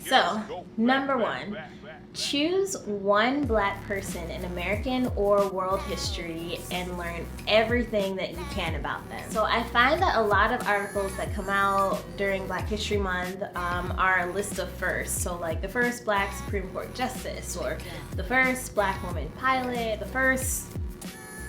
So, number one, choose one black person in American or world history and learn everything that you can about them. So I find that a lot of articles that come out during Black History Month are a list of firsts. So like the first black Supreme Court justice, or the first black woman pilot, the first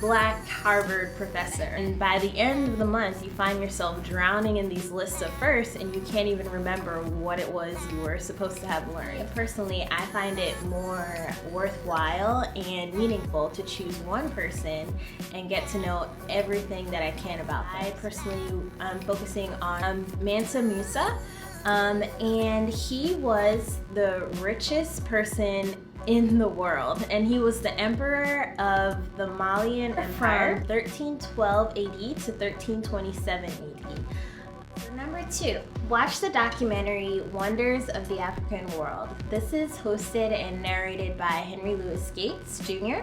black Harvard professor. And by the end of the month, you find yourself drowning in these lists of firsts and you can't even remember what it was you were supposed to have learned. Personally, I find it more worthwhile and meaningful to choose one person and get to know everything that I can about them. I personally am focusing on Mansa Musa, and he was the richest person in the world, and he was the emperor of the Malian Empire from 1312 AD to 1327 AD. Number two, watch the documentary Wonders of the African World. This is hosted and narrated by Henry Louis Gates Jr.,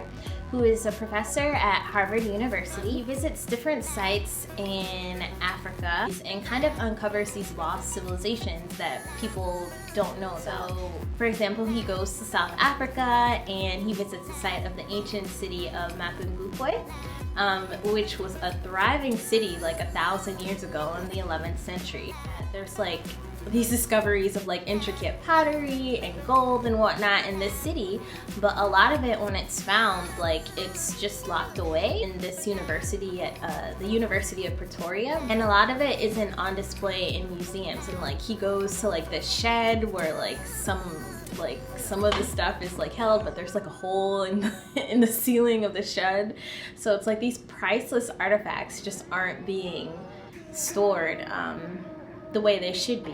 who is a professor at Harvard University. He visits different sites in Africa and kind of uncovers these lost civilizations that people don't know about. So, for example, he goes to South Africa and he visits the site of the ancient city of Mapungubwe, which was a thriving city like 1,000 years ago in the 11th century. There's like these discoveries of like intricate pottery and gold and whatnot in this city, but a lot of it, when it's found, like it's just locked away in this university at the University of Pretoria, and a lot of it isn't on display in museums. And like he goes to like this shed where like some of the stuff is like held, but there's like a hole in the ceiling of the shed. So it's like these priceless artifacts just aren't being stored the way they should be,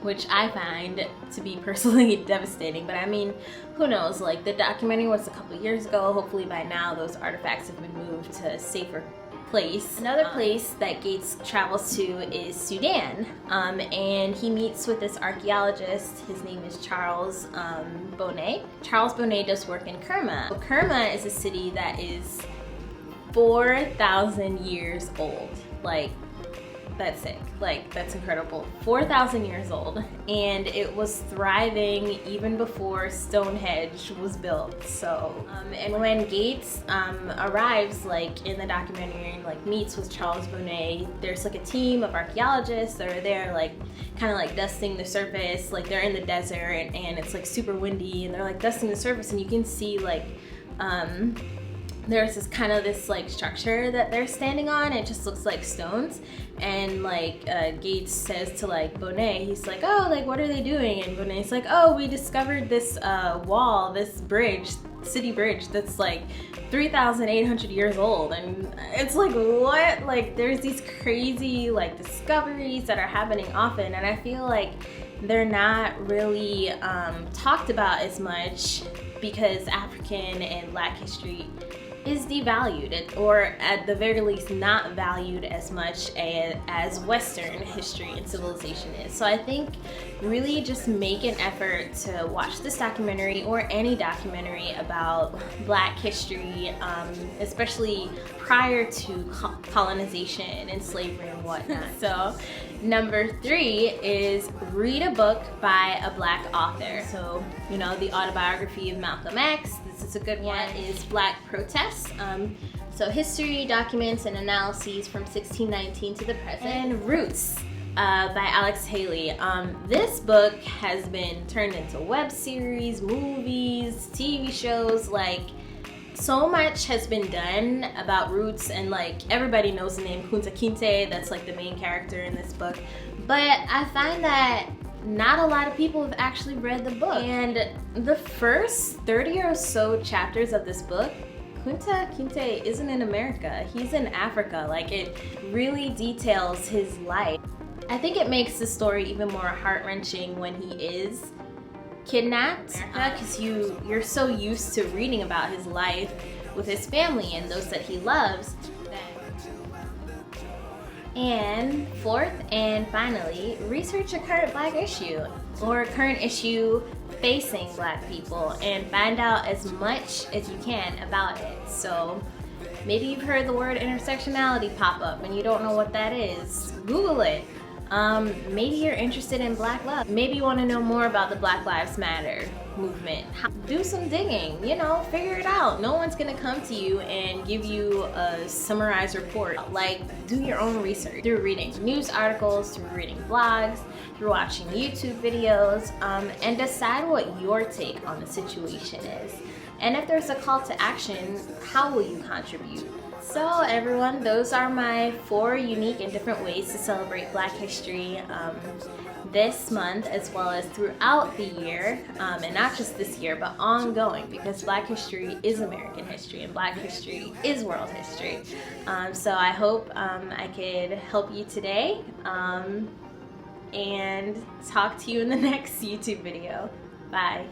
which I find to be personally devastating. But I mean, who knows, like the documentary was a couple years ago. Hopefully by now those artifacts have been moved to a safer place. Another place that Gates travels to is Sudan, and he meets with this archaeologist. His name is Charles Bonnet. Charles Bonnet does work in Kerma. So Kerma is a city that is 4,000 years old. Like, that's sick. Like, that's incredible. 4,000 years old, and it was thriving even before Stonehenge was built. So, and when Gates arrives, like in the documentary, and like meets with Charles Bonnet, there's like a team of archaeologists that are there, like kind of like dusting the surface. Like they're in the desert, and it's like super windy, and they're like dusting the surface, and you can see like there's this like structure that they're standing on. It just looks like stones, and like Gates says to like Bonnet, he's like, oh, like what are they doing? And Bonnet's like, oh, we discovered this wall, this bridge, city bridge that's like 3,800 years old. And it's like, what? Like there's these crazy like discoveries that are happening often, and I feel like they're not really talked about as much because African and Black history is devalued, or at the very least not valued as much as Western history and civilization is. So I think really just make an effort to watch this documentary or any documentary about Black history, especially prior to colonization and slavery and whatnot. So number three is read a book by a Black author. So, you know, the autobiography of Malcolm X, this is a good one, is Black Protests. So history, documents, and analyses from 1619 to the present. And Roots by Alex Haley. This book has been turned into web series, movies, TV shows. Like, so much has been done about Roots, and like everybody knows the name Kunta Kinte. That's like the main character in this book. But I find that not a lot of people have actually read the book. And the first 30 or so chapters of this book, Kunta Kinte isn't in America, he's in Africa. Like, it really details his life. I think it makes the story even more heart-wrenching when he is kidnapped, because you're so used to reading about his life with his family and those that he loves. And fourth and finally, research a current Black issue or a current issue facing Black people and find out as much as you can about it. So maybe you've heard the word intersectionality pop up and you don't know what that is. Google it. Maybe you're interested in Black love. Maybe you want to know more about the Black Lives Matter movement. Do some digging, you know, figure it out. No one's gonna come to you and give you a summarized report. Like, do your own research through reading news articles, through reading blogs, through watching YouTube videos, and decide what your take on the situation is. And if there's a call to action, how will you contribute? So everyone, those are my 4 unique and different ways to celebrate Black history this month, as well as throughout the year, and not just this year, but ongoing, because Black history is American history and Black history is world history. So I hope I could help you today, and talk to you in the next YouTube video. Bye.